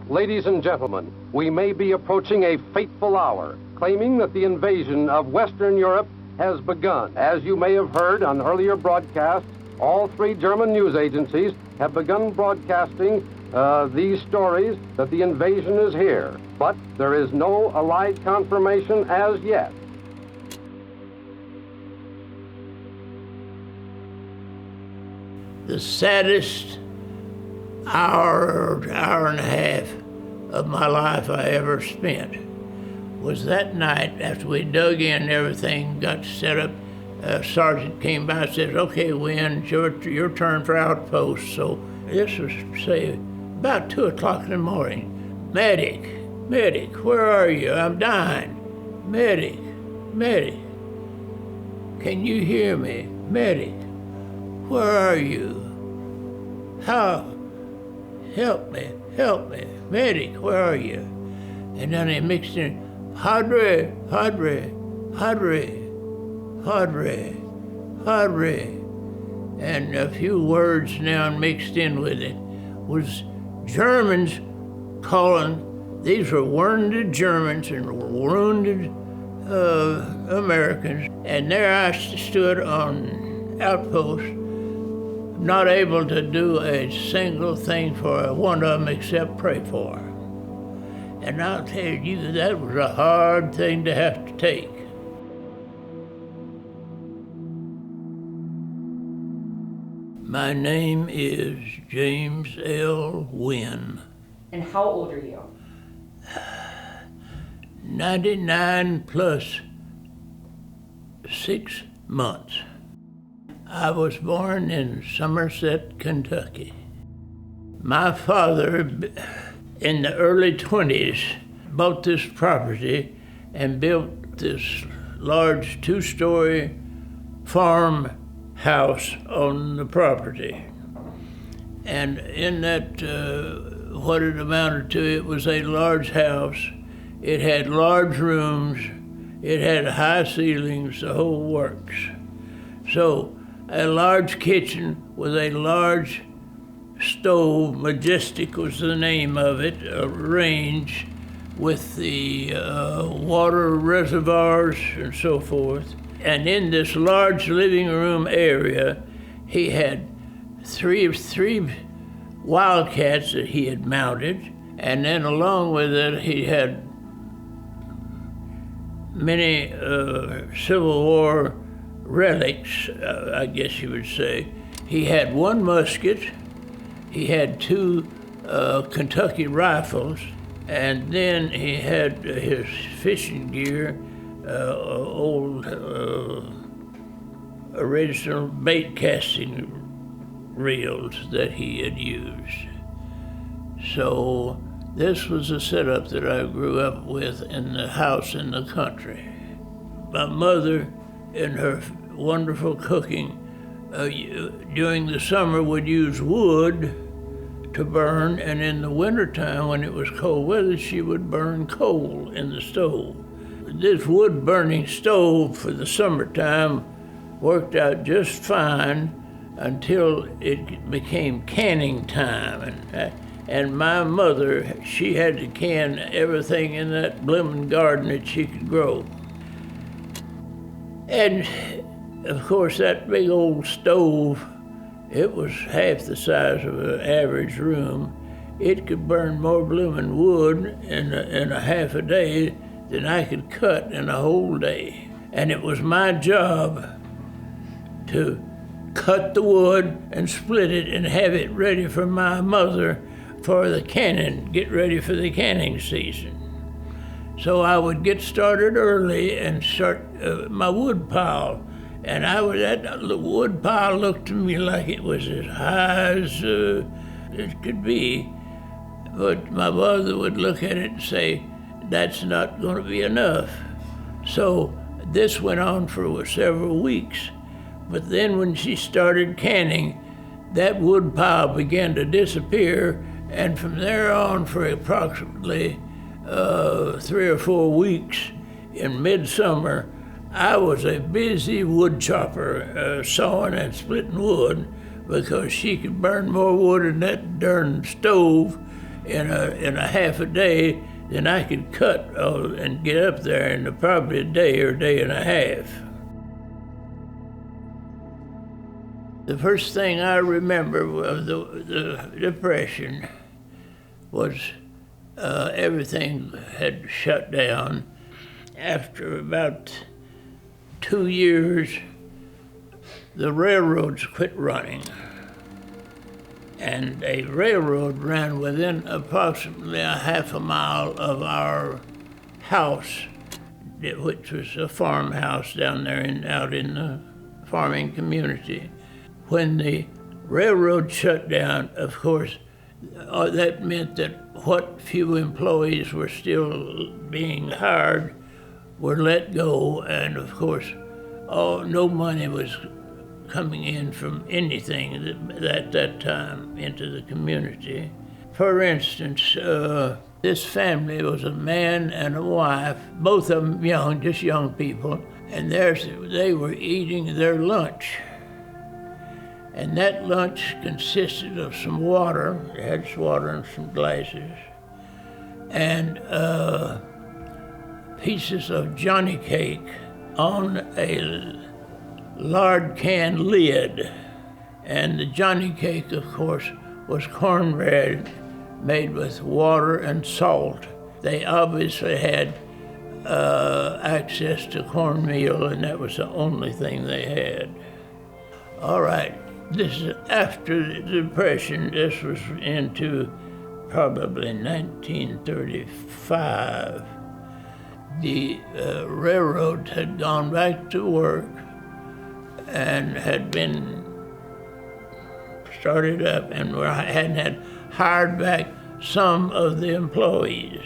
Ladies and gentlemen, we may be approaching a fateful hour, claiming that the invasion of Western Europe has begun. As you may have heard on earlier broadcasts, all three German news agencies have begun broadcasting these stories that the invasion is here. But there is no Allied confirmation as yet. The saddest hour and a half of my life I ever spent was that night after we dug in everything, got set up. Sergeant came by and said, "Okay, Wynn, it's your turn for outpost." So this was, say, about 2 o'clock in the morning. Medic, where are you? I'm dying. Medic, can you hear me? Medic, where are you? How? Help me, medic, where are you? And then they mixed in, Padre, and a few words now mixed in with it was Germans calling. These were wounded Germans and wounded Americans, and there I stood on outpost, not able to do a single thing for one of them except pray for her. And I'll tell you, that was a hard thing to have to take. My name is James L. Wynn. And how old are you? 99 plus 6 months. I was born in Somerset, Kentucky. My father, in the early 20s, bought this property and built this large 2-story farm house on the property. And in that, what it amounted to, it was a large house. It had large rooms. It had high ceilings, the whole works. So, a large kitchen with a large stove, Majestic was the name of it, a range with the water reservoirs and so forth. And in this large living room area, he had three Wildcats that he had mounted, and then along with it, he had many Civil War relics, I guess you would say. He had 1 musket, he had 2 Kentucky rifles, and then he had his fishing gear, old original bait casting reels that he had used. So this was a setup that I grew up with in the house in the country. My mother, in her wonderful cooking, during the summer would use wood to burn, and in the wintertime when it was cold weather, she would burn coal in the stove. This wood burning stove for the summertime worked out just fine until it became canning time. And my mother, she had to can everything in that blooming garden that she could grow. And of course, that big old stove, it was half the size of an average room. It could burn more blooming wood in a half a day than I could cut in a whole day. And it was my job to cut the wood and split it and have it ready for my mother for the canning, get ready for the canning season. So I would get started early and start my wood pile. And that wood pile looked to me like it was as high as it could be. But my mother would look at it and say, "That's not going to be enough." So this went on for several weeks. But then when she started canning, that wood pile began to disappear, and from there on for approximately 3 or 4 weeks in midsummer, I was a busy wood chopper, sawing and splitting wood, because she could burn more wood in that darn stove in a half a day, then I could cut and get up there in probably a day or day and a half. The first thing I remember of the Depression was everything had shut down. After about 2 years, the railroads quit running. And a railroad ran within approximately a half a mile of our house, which was a farmhouse down there out in the farming community. When the railroad shut down, of course, that meant that what few employees were still being hired were let go, and of course, no money was coming in from anything at that time into the community. For instance, this family was a man and a wife, both of them young, just young people, and they were eating their lunch. And that lunch consisted of some water, they had some water in some glasses, and pieces of Johnny cake on a lard can lid. And the Johnny cake, of course, was cornbread made with water and salt. They obviously had access to cornmeal, and that was the only thing they had. All right, this is after the Depression. This was into probably 1935. The railroads had gone back to work and had been started up, and had hired back some of the employees.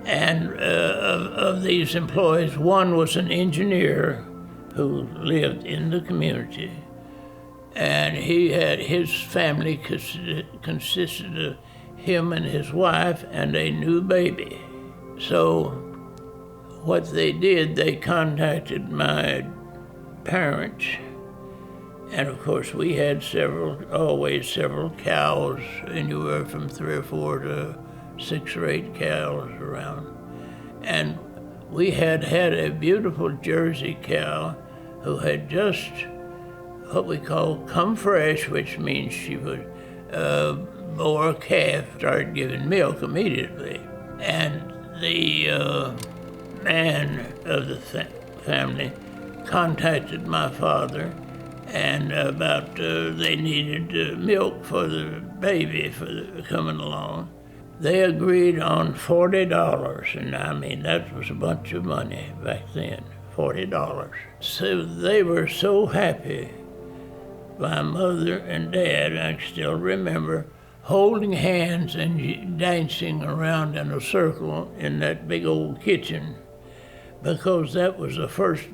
And of these employees, one was an engineer who lived in the community, and his family consisted of him and his wife and a new baby. So what they did, they contacted my parents, and of course we had always several cows, anywhere from 3 or 4 to 6 or 8 cows around. And we had a beautiful Jersey cow who had just what we call come fresh, which means she would bore a calf, started giving milk immediately. And the man of the family contacted my father and about they needed milk for the baby coming along. They agreed on $40, and I mean, that was a bunch of money back then, $40. So they were so happy. My mother and dad, I still remember, holding hands and dancing around in a circle in that big old kitchen, because that was the first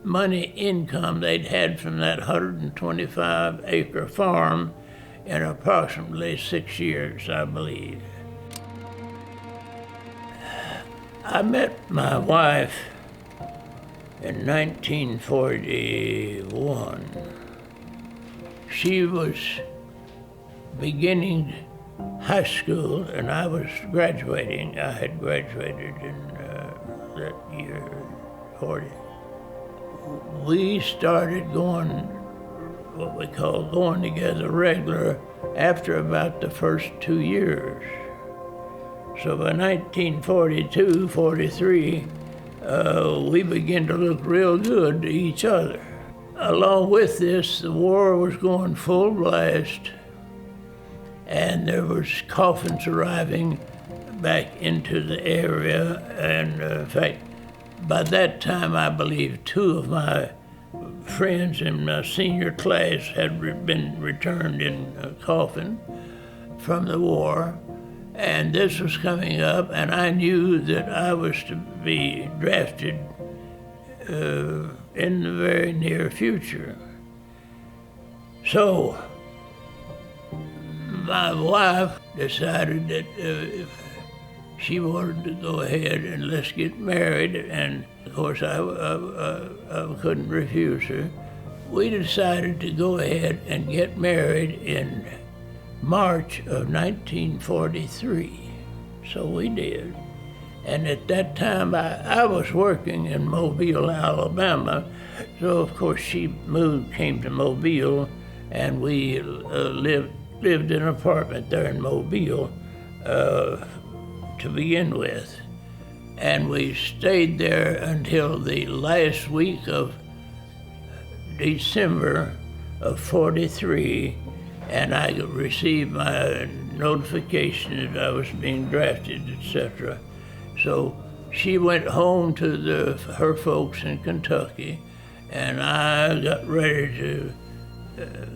money income they'd had from that 125-acre farm in approximately 6 years, I believe. I met my wife in 1941. She was beginning high school, and I was graduating. I had graduated in that year, 40. We started going, what we call going together regular, after about the first 2 years. So by 1942, 43, we began to look real good to each other. Along with this, the war was going full blast, and there was coffins arriving back into the area. And in fact, by that time, I believe 2 of my friends in my senior class had been returned in a coffin from the war. And this was coming up, and I knew that I was to be drafted in the very near future. So my wife decided that if she wanted to go ahead and let's get married, and of course I couldn't refuse her. We decided to go ahead and get married in March of 1943. So we did. And at that time, I was working in Mobile, Alabama. So, of course, she came to Mobile, and we lived in an apartment there in Mobile to begin with. And we stayed there until the last week of December of 43, and I received my notification that I was being drafted, etc. So she went home to her folks in Kentucky, and I got ready to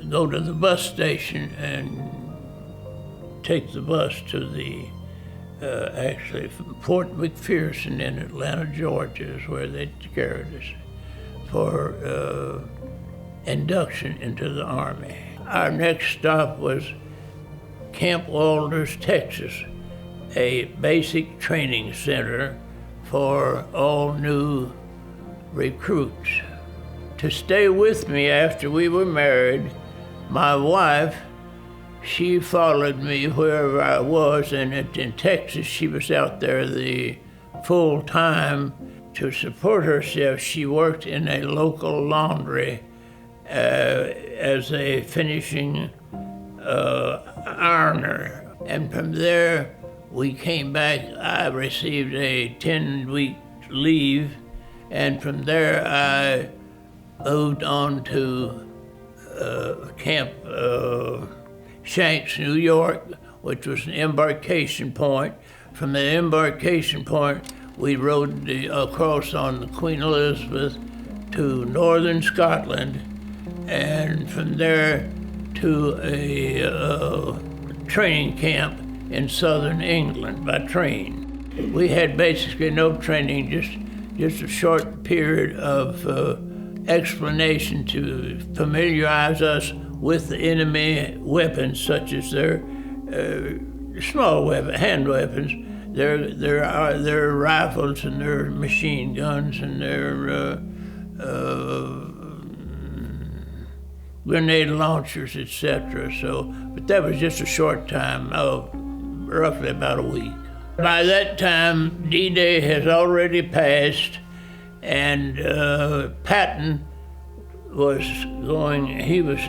go to the bus station and take the bus to the, actually from Fort McPherson in Atlanta, Georgia is where they carried us for induction into the Army. Our next stop was Camp Walters, Texas, a basic training center for all new recruits. To stay with me after we were married, my wife, she followed me wherever I was, and in Texas she was out there the full time. To support herself, she worked in a local laundry as a finishing ironer. And from there, we came back. I received a 10-week leave, and from there I moved on to Camp Shanks, New York, which was an embarkation point. From the embarkation point, we rode across on the Queen Elizabeth to northern Scotland, and from there to a training camp in southern England by train. We had basically no training, just a short period of explanation to familiarize us with the enemy weapons, such as their small weapons, hand weapons, their rifles and their machine guns and their grenade launchers, etc. So, but that was just a short time, roughly about a week. By that time, D-Day has already passed, and Patton was going. He was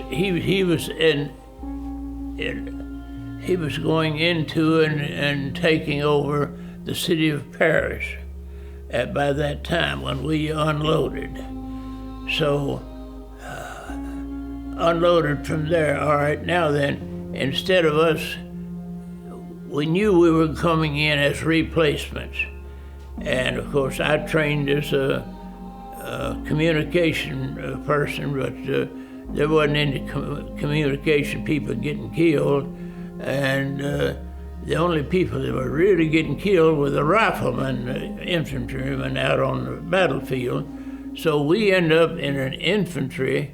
going into and taking over the city of Paris by that time when we unloaded. So unloaded from there. All right, now then, instead of us, we knew we were coming in as replacements. And of course, I trained as a communication person, but there wasn't any communication people getting killed. And the only people that were really getting killed were the riflemen, infantrymen out on the battlefield. So we ended up in an infantry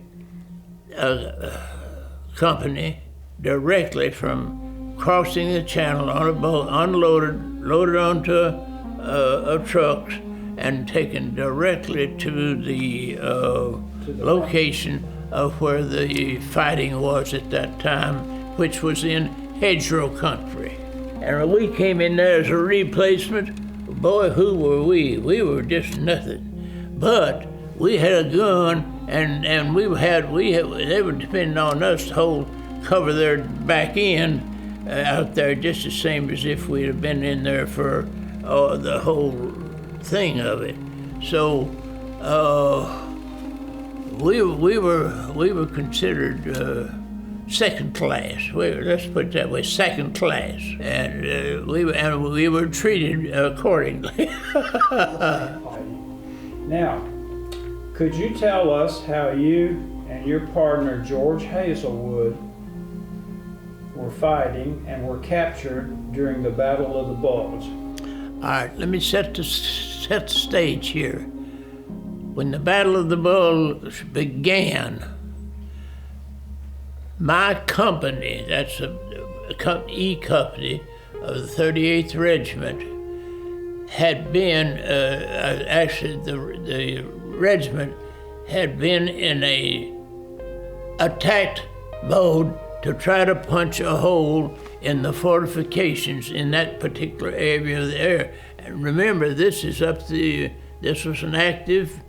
company directly from crossing the channel on a boat, loaded onto trucks, and taken directly to the location of where the fighting was at that time, which was in hedgerow country. And when we came in there as a replacement, boy, who were we? We were just nothing. But we had a gun, and they were depending on us to cover their back end out there, just the same as if we'd have been in there for the whole thing of it. So we were considered second class. Let's put it that way, second class, and we were treated accordingly. Now, could you tell us how you and your partner George Hazelwood were fighting and were captured during the Battle of the Bulge? All right, let me set the stage here. When the Battle of the Bulge began, my company, that's E Company of the 38th Regiment, had been, actually the regiment had been in a attack mode to try to punch a hole in the fortifications in that particular area of the air. And remember, this was an active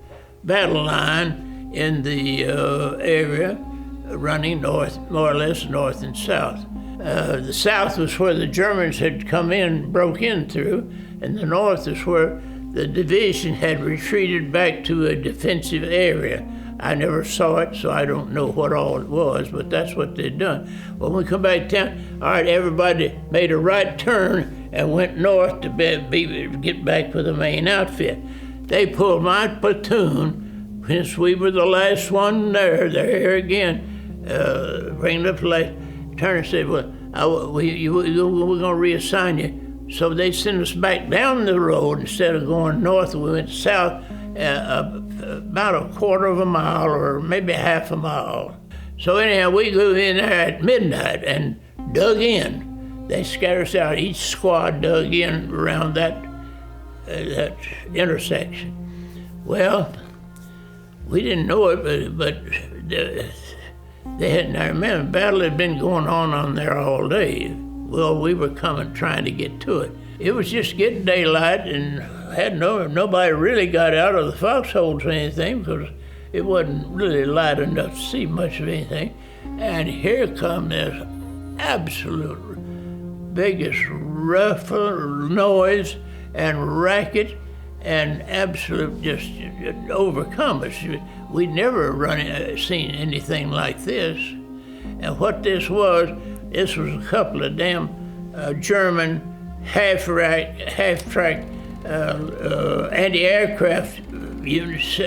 battle line in the area running north, more or less north and south. The south was where the Germans had come in, broke in through, and the north is where the division had retreated back to a defensive area. I never saw it, so I don't know what all it was, but that's what they'd done. When we come back to town, all right, everybody made a right turn and went north to get back with the main outfit. They pulled my platoon, since we were the last one there. They're here again, bringing up the last turn and said, well, we're going to reassign you. So they sent us back down the road instead of going north. We went south about a quarter of a mile or maybe half a mile. So anyhow, we go in there at midnight and dug in. They scattered us out. Each squad dug in around that intersection. Well, we didn't know it, but they hadn't. I remember the battle had been going on there all day. Well, we were trying to get to it. It was just getting daylight, and nobody really got out of the foxholes or anything because it wasn't really light enough to see much of anything. And here come this absolute biggest ruffle noise and racket and absolute just overcome us. We'd never seen anything like this. And what this was a couple of damn German half-track anti-aircraft units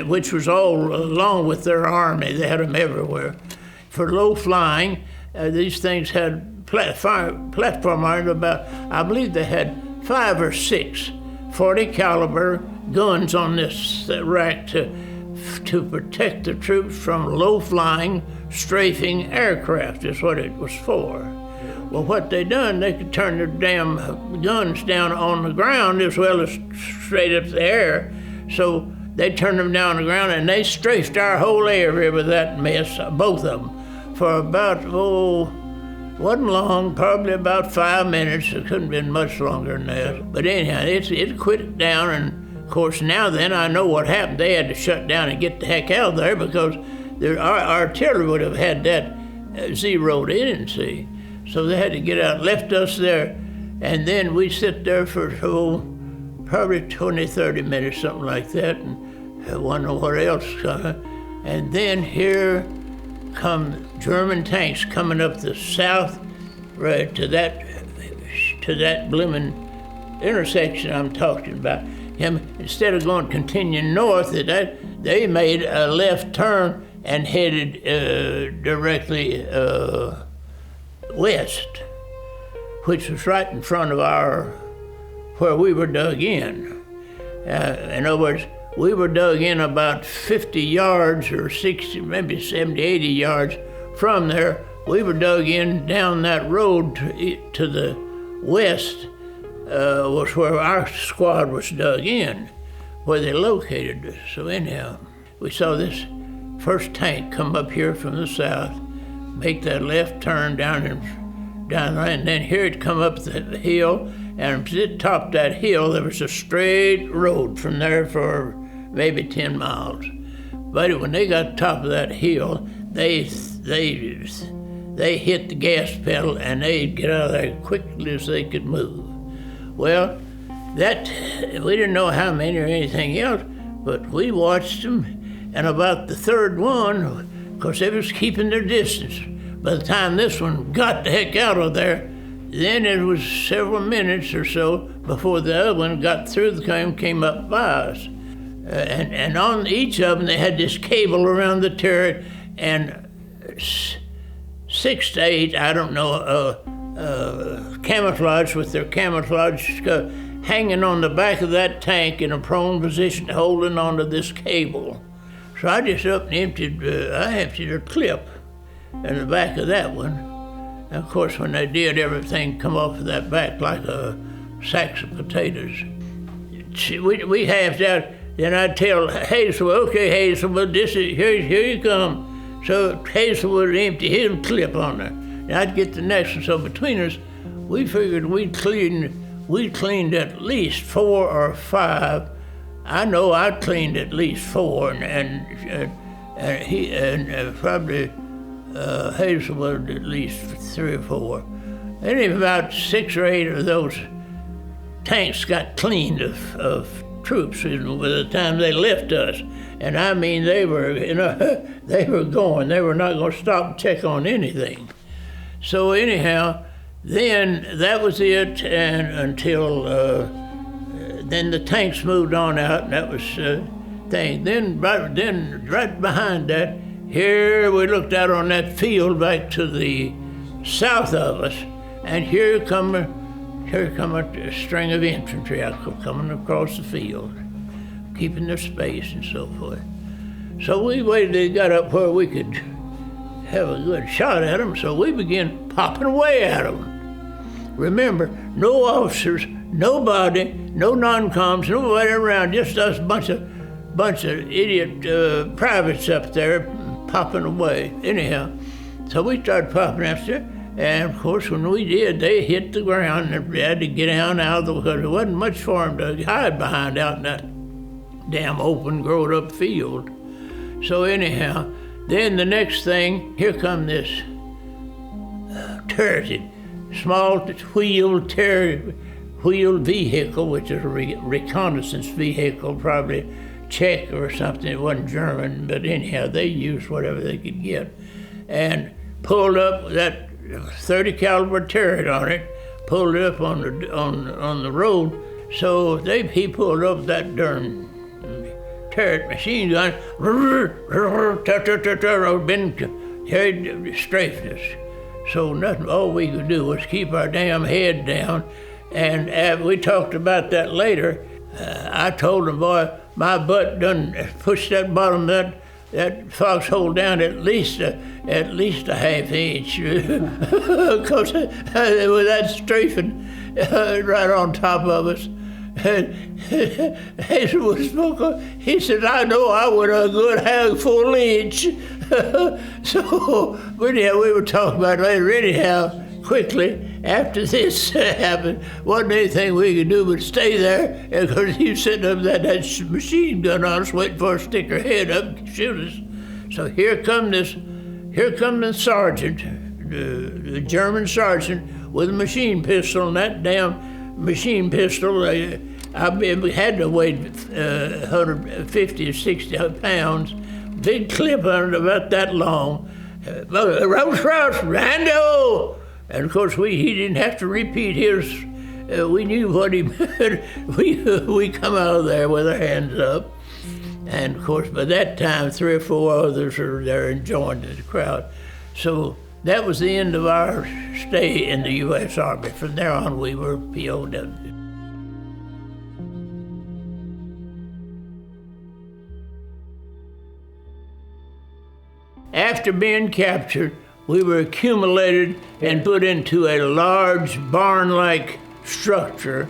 which was all along with their army. They had them everywhere. For low flying, these things had platform arms about, I believe they had 5 or 6 .40 caliber guns on this rack to protect the troops from low-flying, strafing aircraft is what it was for. Well, what they done, they could turn their damn guns down on the ground as well as straight up the air. So they turned them down on the ground and they strafed our whole area with that mess, both of them, for about, wasn't long, probably about 5 minutes. It couldn't have been much longer than that. But anyhow, it quit it down, and of course now then I know what happened. They had to shut down and get the heck out of there because our artillery would have had that zeroed in, see. So they had to get out, left us there, and then we sit there for probably 20, 30 minutes, something like that, and wonder what else is coming. And then here come German tanks coming up the south, right to that blooming intersection I'm talking about. Instead of continuing north, they made a left turn and headed directly west, which was right in front of where we were dug in. In other words, we were dug in about 50 yards or 60, maybe 70, 80 yards from there. We were dug in down that road to the west, was where our squad was dug in, where they located us. So anyhow, we saw this first tank come up here from the south, make that left turn down there, and then here it come up the hill, and at the top of that hill there was a straight road from there for maybe 10 miles. But when they got to the top of that hill, they hit the gas pedal and they'd get out of there quickly as they could move. Well, we didn't know how many or anything else, but we watched them, and about the third one, of course, they was keeping their distance. By the time this one got the heck out of there, then it was several minutes or so before the other one got through the came up by us. And on each of them, they had this cable around the turret, and 6 to 8, I don't know, camouflage with their camouflage hanging on the back of that tank in a prone position, holding onto this cable. So I just up and emptied a clip in the back of that one. And of course, when they did, everything come off of that back like a sacks of potatoes. We halved out. Then I'd tell Hazel, okay, Hazel, but here you come. So Hazelwood would empty his clip on there. And I'd get the next one. So between us, we figured we'd cleaned at least 4 or 5. I know I cleaned at least 4, and probably Hazelwood at least 3 or 4. And about 6 or 8 of those tanks got cleaned of troops by the time they left us. And I mean, they were going. They were not going to stop and check on anything. So anyhow, then that was it, and until then the tanks moved on out, and that was thing. Then right behind that, here we looked out on that field back to the south of us, and here come a string of infantry coming across the field, keeping their space and so forth. So we waited till they got up where we could have a good shot at them, so we began popping away at them. Remember, no officers, nobody, no non-coms, nobody around, just us bunch of idiot privates up there popping away. Anyhow, so we started popping after, and of course when we did, they hit the ground and they had to get down out of the, because there wasn't much for them to hide behind out in that damn open, grown up field. So anyhow, then the next thing, here come this turreted, small wheeled vehicle, which is a reconnaissance vehicle, probably Czech or something. It wasn't German, but anyhow, they used whatever they could get, and pulled up that 30 caliber turret on it, pulled it up on the road. So he pulled up that darn turret machine gun, been carried strafed us. So nothing, all we could do was keep our damn head down. And we talked about that later. I told him, boy, my butt done pushed that bottom of that foxhole down at least a half inch, because with that strafing right on top of us. And Hazelwood spoke up. He said, I know I would a good full inch. So, but anyhow, we were talking about it later. Anyhow, quickly, after this happened, wasn't anything we could do but stay there, because he was sitting up with that machine gun on us, waiting for us to stick our head up and shoot us. So here come the sergeant, the German sergeant, with a machine pistol, and that damn machine pistol, I had to weigh 150 or 60 pounds, big clip on it about that long. Rouse, Rando! And of course, he didn't have to repeat his, we knew what he meant. We come out of there with our hands up. And of course, by that time, 3 or 4 others are there and joined the crowd. So that was the end of our stay in the U.S. Army. From there on, we were POW. After being captured, we were accumulated and put into a large barn-like structure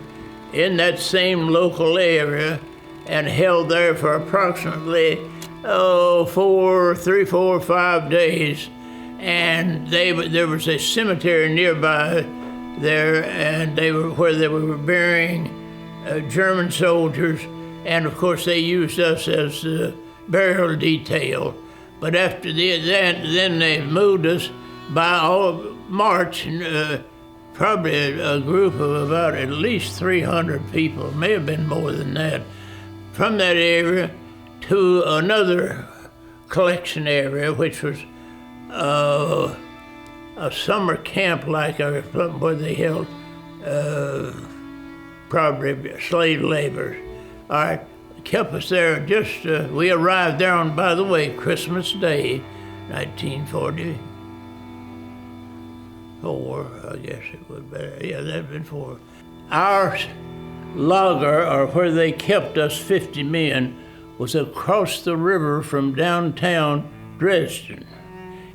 in that same local area and held there for approximately 3, 4, 5 days. And there was a cemetery nearby there, and where they were burying German soldiers, and of course they used us as the burial detail. But after then they moved us by March, probably a group of about at least 300 people, may have been more than that, from that area to another collection area, which was a summer camp like where they held probably slave labor. All right, kept us there. We arrived there on, by the way, Christmas Day, 1944, I guess it would be. Yeah, that'd been 4. Our lager, or where they kept us 50 men, was across the river from downtown Dresden.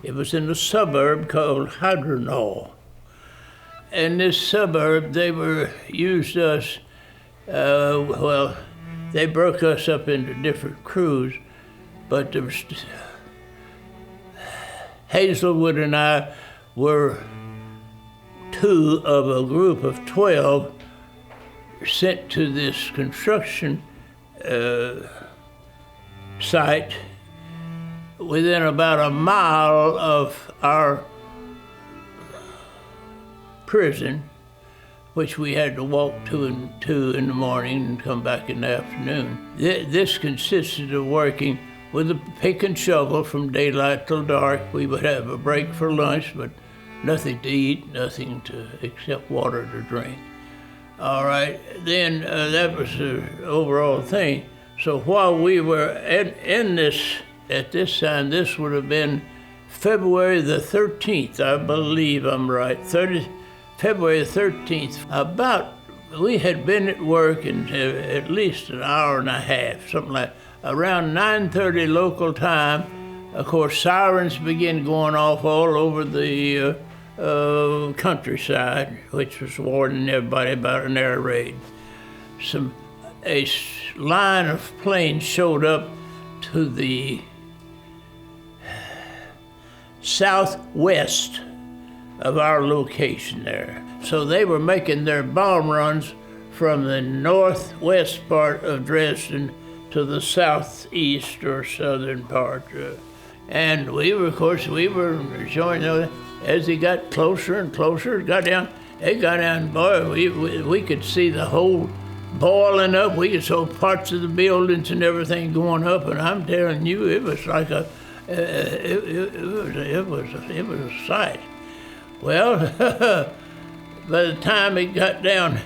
It was in a suburb called Hadronau. In this suburb, they used us, they broke us up into different crews, but there was Hazelwood and I were 2 of a group of 12 sent to this construction site within about a mile of our prison, which we had to walk to in the morning and come back in the afternoon. This consisted of working with a pick and shovel from daylight till dark. We would have a break for lunch, but nothing to eat, nothing to except water to drink. All right, then that was the overall thing. So while we were in this, at this time, this would have been February the 13th, I believe I'm right, February the 13th. We had been at work in at least an hour and a half, something like around 9:30 local time. Of course, sirens began going off all over the countryside, which was warning everybody about an air raid. A line of planes showed up to the southwest of our location there. So they were making their bomb runs from the northwest part of Dresden to the southeast or southern part. And we were showing them as they got closer and closer, they got down, boy, we could see the whole boiling up. We could see parts of the buildings and everything going up, and I'm telling you, it was like it was a sight. Well, by the time it got down,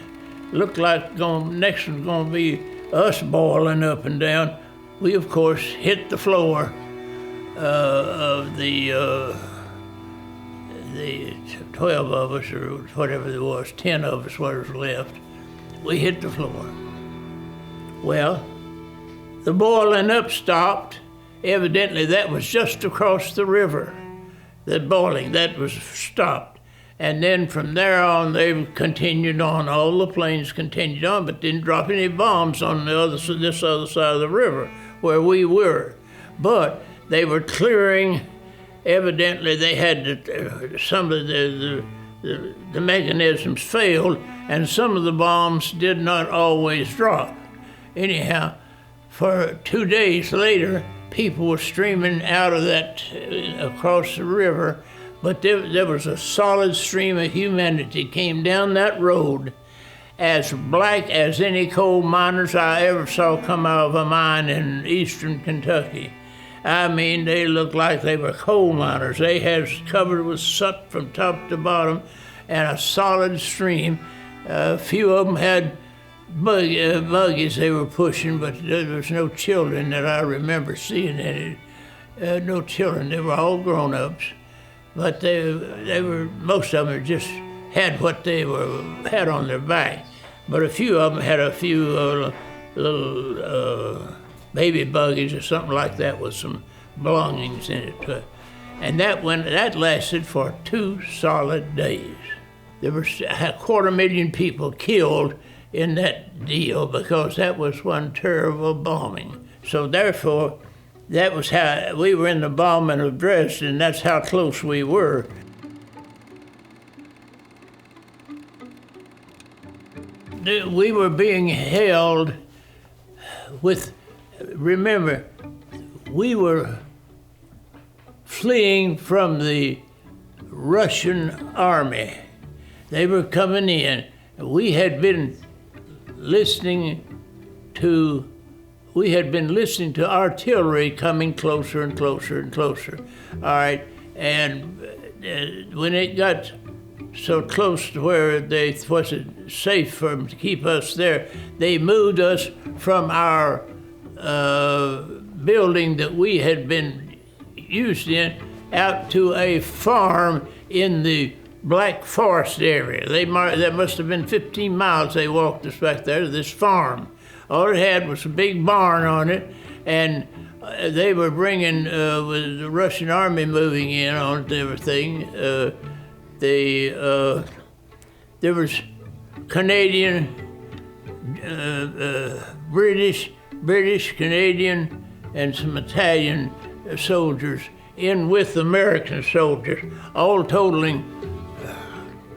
looked like next was going to be us boiling up and down. We, of course, hit the floor of the 12 of us, or whatever there was, 10 of us, what was left. We hit the floor. Well, the boiling up stopped. Evidently, that was just across the river. The boiling, that was stopped. And then from there on, they continued on. All the planes continued on, but didn't drop any bombs on this other side of the river where we were. But they were clearing. Evidently, they had some of the mechanisms failed, and some of the bombs did not always drop. Anyhow, for 2 days later, people were streaming out of that across the river, but there was a solid stream of humanity came down that road, as black as any coal miners I ever saw come out of a mine in eastern Kentucky. I mean, they looked like they were coal miners. They had covered with soot from top to bottom, and a solid stream. A few of them had buggies they were pushing, but there was no children that I remember seeing in it. No children. They were all grown-ups, but they were, most of them just had what they had on their back. But a few of them had a few little baby buggies or something like that with some belongings in it. And that lasted for 2 solid days. There were 250,000 people killed in that deal because that was one terrible bombing. So therefore, that was how we were in the bombing of Dresden. That's how close we were. We were being held with, remember, we were fleeing from the Russian army. They were coming in. We had been listening to artillery coming closer and closer and closer. All right, and when it got so close to where they wasn't safe for them to keep us there, they moved us from our building that we had been used in out to a farm in the Black Forest area. That must have been 15 miles they walked us back there to this farm. All it had was a big barn on it, and they were bringing, with the Russian army moving in on it and everything, there was Canadian, British, Canadian, and some Italian soldiers in with American soldiers, all totaling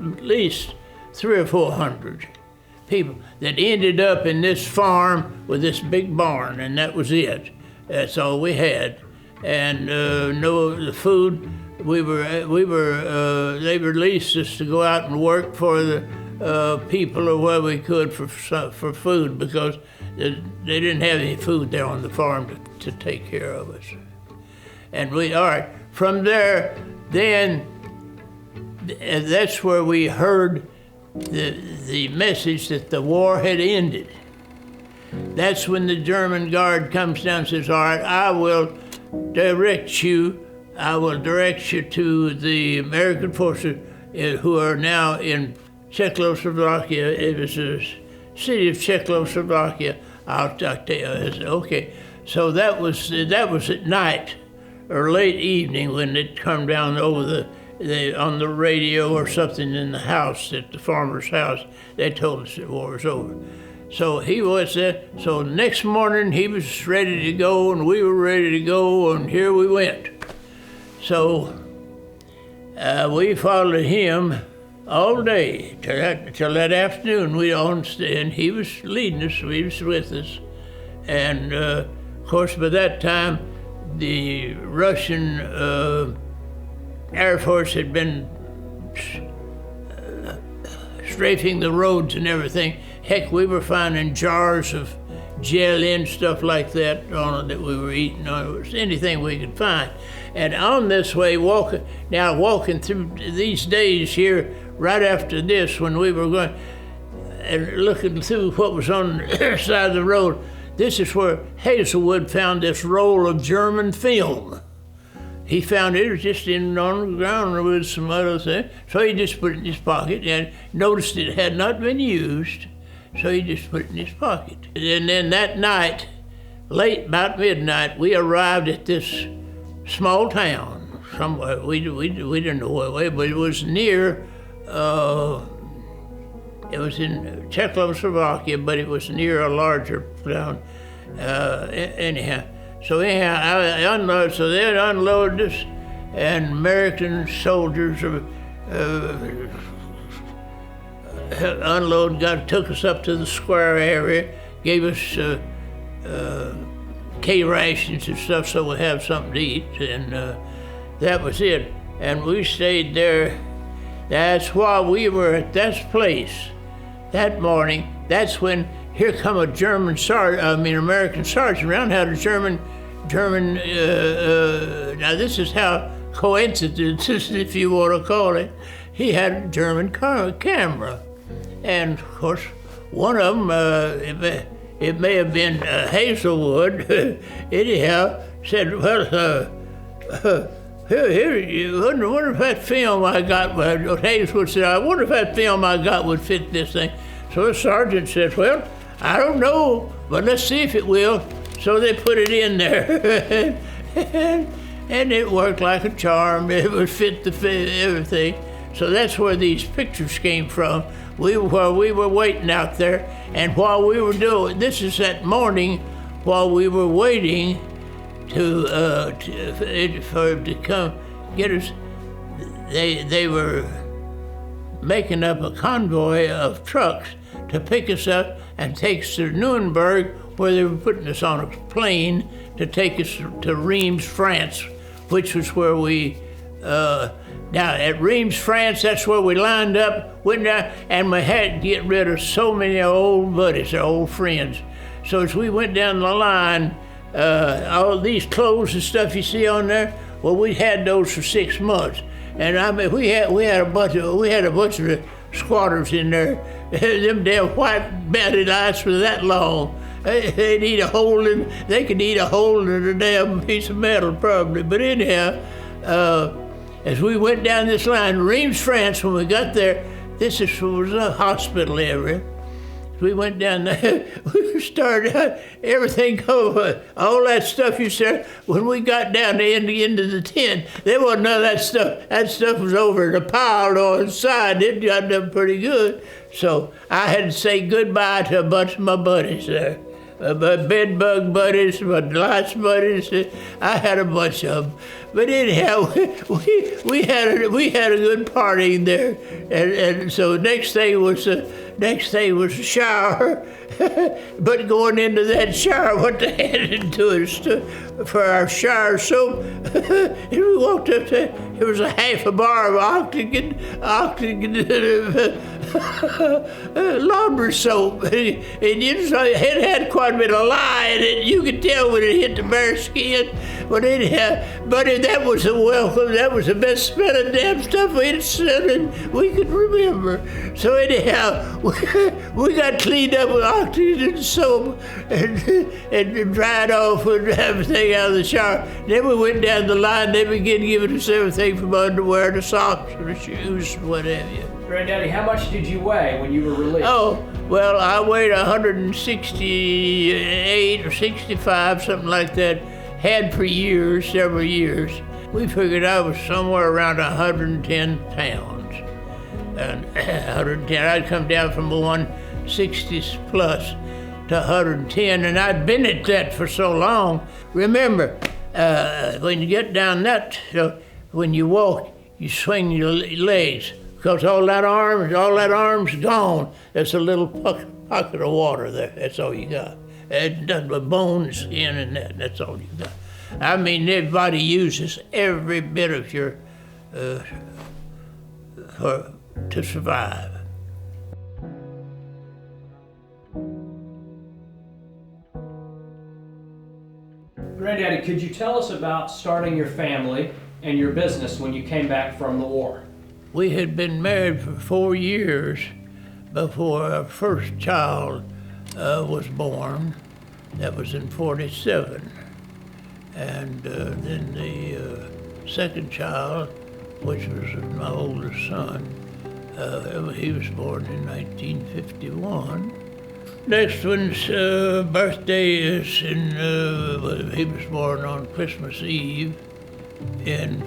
at least 300 or 400 people that ended up in this farm with this big barn, and that was it. That's all we had. And the food, they released us to go out and work for the people or where we could for food, because they didn't have any food there on the farm to take care of us. And from there, then that's where we heard the message that the war had ended. That's when the German guard comes down and says, all right, I will direct you to the American forces who are now in Czechoslovakia. It was the city of Czechoslovakia. I'll tell you. I said, okay. So that was at night or late evening when it come down over on the radio or something in the house, at the farmer's house. They told us the war was over. So he was there. So next morning he was ready to go, and we were ready to go, and here we went. So we followed him all day till that afternoon. And he was leading us. He was with us, and of course by that time the Russian Air Force had been strafing the roads and everything. Heck, we were finding jars of jelly and stuff like that that we were eating. It was anything we could find. And on this way, walking through these days here, right after this, when we were going and looking through what was on the other side of the road, this is where Hazelwood found this roll of German film. He found it was just on the ground with some other things. So he just put it in his pocket and noticed it had not been used. So he just put it in his pocket. And then that night, late, about midnight, we arrived at this small town somewhere. We didn't know where, but it was near, it was in Czechoslovakia, but it was near a larger town. Anyhow, they unloaded us, and American soldiers took us up to the square area, gave us K-rations and stuff so we'd have something to eat, and that was it. And we stayed there. That's why we were at this place that morning. That's when here come a American sergeant around, had a German, now this is how coincidences, if you want to call it, he had a German camera. And of course, one of them, it may have been Hazelwood, anyhow, said, well, here, I wonder if that film I got, Hazelwood said, I wonder if that film I got would fit this thing. So the sergeant said, well, I don't know, but let's see if it will. So they put it in there, and it worked like a charm. It would fit everything. So that's where these pictures came from. While we were waiting out there, and while we were doing, this is that morning, while we were waiting for him to come get us, they were making up a convoy of trucks to pick us up and take us to Nuremberg, where they were putting us on a plane to take us to Reims, France, which was where we, now at Reims, France, that's where we lined up, went down, and we had to get rid of so many old buddies, our old friends. So as we went down the line, all these clothes and stuff you see on there, well, we had those for 6 months. And I mean, we had a bunch of squatters in there. Them damn white bellied eyes for that long. They'd eat a hole in. They could eat a hole in a damn piece of metal probably. But anyhow, as we went down this line, Reims, France, when we got there, was a hospital area. We went down there, we started out, everything over, all that stuff you said, when we got down into the tent, there wasn't none of that stuff. That stuff was over in a pile on the side. It got done pretty good. So I had to say goodbye to a bunch of my buddies there. my bed bug buddies, my lights buddies. I had a bunch of them. But anyhow, we had a good party there, and so next thing was a shower. But going into that shower, what they handed to us for our shower soap, and we walked up there, it was a half a bar of octagon laundry soap. And you know, it had quite a bit of lye in it. You could tell when it hit the bare skin. But anyhow, buddy, that was a welcome. That was the best smelling damn stuff we'd seen and we could remember. So anyhow, we got cleaned up with oxygen soap and dried off and everything out of the shower. Then we went down the line. They began giving us everything from underwear to socks to shoes, what have you. Granddaddy, how much did you weigh when you were released? Oh, well, I weighed 168 or 65, something like that. Had for years, several years. We figured I was somewhere around 110 pounds. And 110, I'd come down from 160 plus to 110, and I'd been at that for so long. Remember, when you get down that, when you walk, you swing your legs, because all that arm's gone. There's a little pocket of water there. That's all you got. It's done with bone, skin, and that's all you got. I mean, everybody uses every bit of your to survive. Granddaddy, could you tell us about starting your family and your business when you came back from the war? We had been married for 4 years before our first child was born. That was in '47. And then the second child, which was my oldest son, he was born in 1951. Next one's birthday is he was born on Christmas Eve in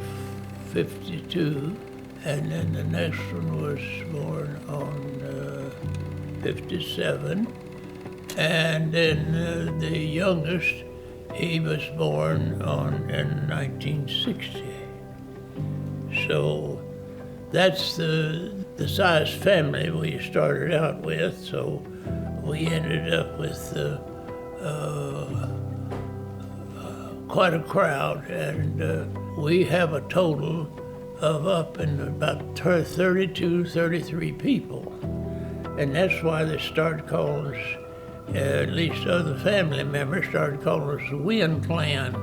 '52. And then the next one was born on '57. And then the youngest, he was born in 1960. So that's the size family we started out with. So we ended up with quite a crowd, and we have a total of up in about 32, 33 people. And that's why they started calling us, at least other family members started calling us the Wynn clan.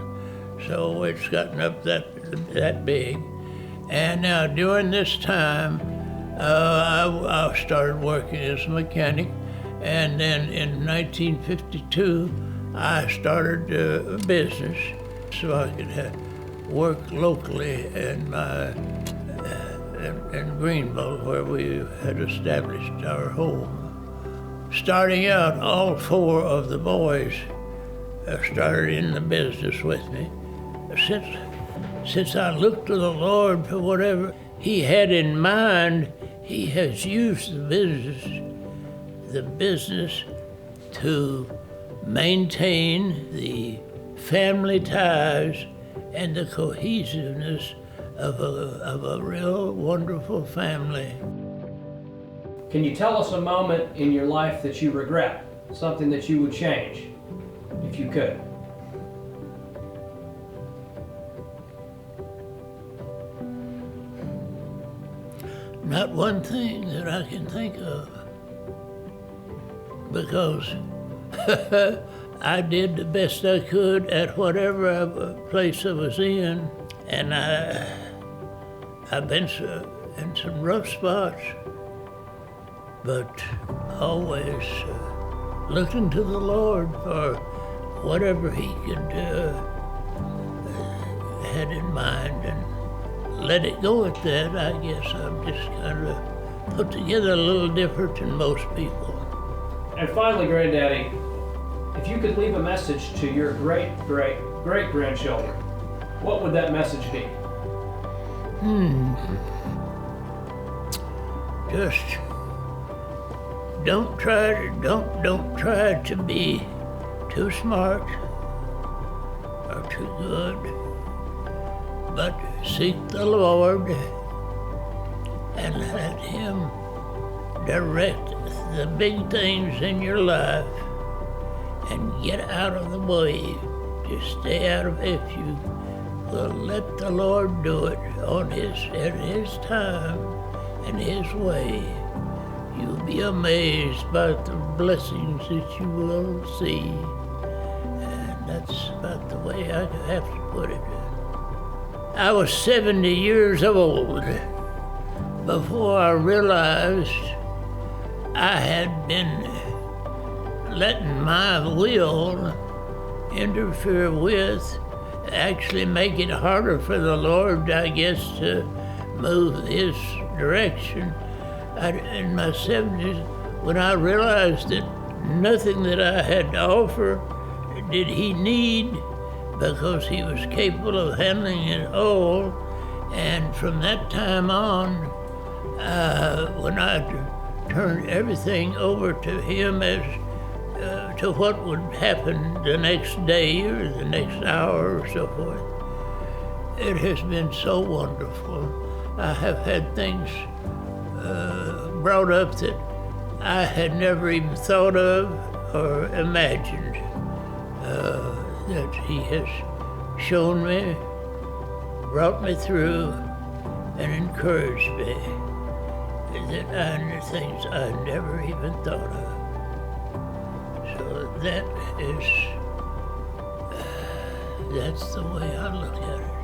So it's gotten up that big. And now during this time, I started working as a mechanic. And then in 1952, I started a business so I could work locally in Greenville, where we had established our home. Starting out, all 4 of the boys started in the business with me. Since I looked to the Lord for whatever He had in mind, He has used the business to maintain the family ties and the cohesiveness of a real wonderful family. Can you tell us a moment in your life that you regret, something that you would change, if you could? Not one thing that I can think of, because I did the best I could at whatever place I was in, and I've been in some rough spots, but always looking to the Lord for whatever He could had in mind, and let it go at that. I guess I'm just kind of put together a little different than most people. And finally, Granddaddy, if you could leave a message to your great-great-great-grandchildren, what would that message be? Just don't try to be too smart or too good, but seek the Lord and let Him direct the big things in your life and get out of the way. Just stay out of it. If you will let the Lord do it at His time and His way, you'll be amazed by the blessings that you will see. And that's about the way I have to put it. I was 70 years old before I realized I had been letting my will interfere with, actually make it harder for the Lord, I guess, to move His direction. In my 70s, when I realized that nothing that I had to offer did He need, because He was capable of handling it all. And from that time on, when I turned everything over to Him as to what would happen the next day or the next hour or so forth, it has been so wonderful. I have had things brought up that I had never even thought of or imagined, that He has shown me, brought me through, and encouraged me, that I knew things I never even thought of. So that's the way I look at it.